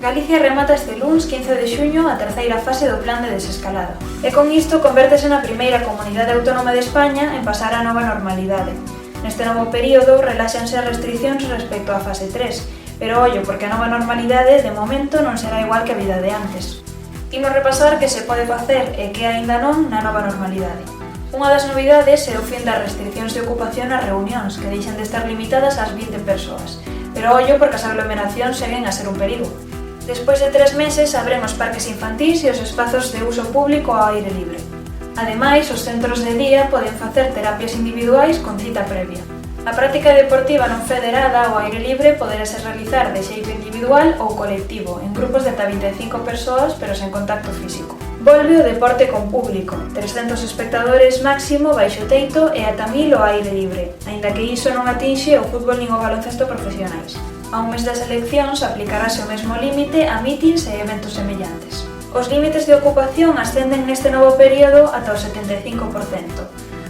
Galicia remata este luns 15 de xuño a terceira fase do plan de desescalada. E con isto convértese na primeira comunidade autónoma de España en pasar á nova normalidade. Neste novo período relaxanse as restricións respecto á fase 3, pero ollo, porque a nova normalidade de momento non será igual que a vida de antes. Imos repasar que se pode facer e que aínda non na nova normalidade. Unha das novidades é o fin das restricións de ocupación nas reunións, que deixan de estar limitadas ás 20 persoas. Pero ollo, porque as aglomeracións seguen a ser un perigo. Despois de 3 meses abremos parques infantís e os espazos de uso público ao aire libre. Ademais, os centros de día poden facer terapias individuais con cita previa. A práctica deportiva non federada ao aire libre poderase realizar de xeito individual ou colectivo, en grupos de ata 25 persoas, pero sen contacto físico. Volve o deporte con público, 300 espectadores máximo baixo teito e ata 1000 ao aire libre, aínda que iso non atinxe o fútbol nin o baloncesto profesionais. A un mes das eleccións aplicarase o mesmo límite a mítins e eventos semellantes. Os límites de ocupación ascenden neste novo período ata o 75%.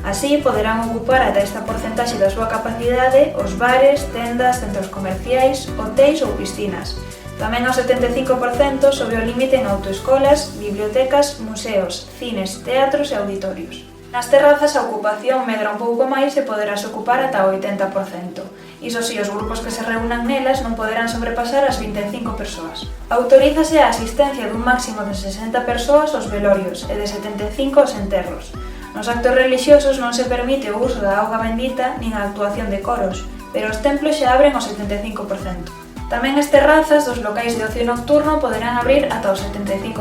Así poderán ocupar ata esta porcentaxe da súa capacidade os bares, tendas, centros comerciais, hotéis ou piscinas. Tamén ao 75% sobe o límite en autoescolas, bibliotecas, museos, cines, teatros e auditorios. Nas terrazas a ocupación medra un pouco máis e poderase ocupar ata o 80%. Iso si, os grupos que se reúnan nelas non poderán sobrepasar as 25 persoas. Autorízase a asistencia dun máximo de 60 persoas aos velorios e de 75 aos enterros. Nos actos relixiosos non se permite o uso da auga bendita nin a actuación de coros, pero os templos xa abren ao 75%. Tamén as terrazas dos locais de ocio nocturno poderán abrir ata o 75%,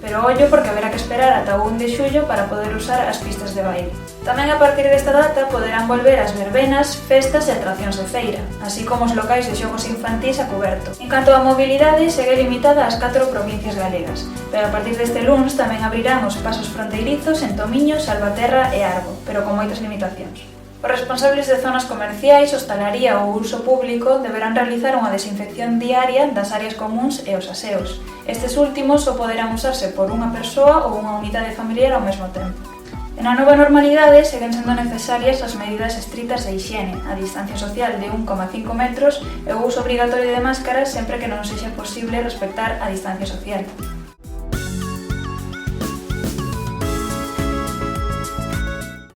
pero ollo porque haberá que esperar ata o 1 de xullo para poder usar as pistas de baile. Tamén a partir desta data poderán volver as verbenas, festas e atraccións de feira, así como os locais de xogos infantís a cuberto. En canto á mobilidade, segue limitada ás 4 provincias galegas, pero a partir deste luns tamén abrirán os pasos fronteirizos en Tomiño, Salvaterra e Arbo, pero con moitas limitacións. Os responsables de zonas comerciais, hostalaría ou uso público deberán realizar unha desinfección diaria das áreas comúns e os aseos. Estes últimos só poderán usarse por unha persoa ou unha unidade familiar ao mesmo tempo. En a nova normalidade seguen sendo necesarias as medidas estritas de hixiene, a distancia social de 1,5 metros e o uso obrigatorio de máscaras sempre que non sexa posible respectar a distancia social.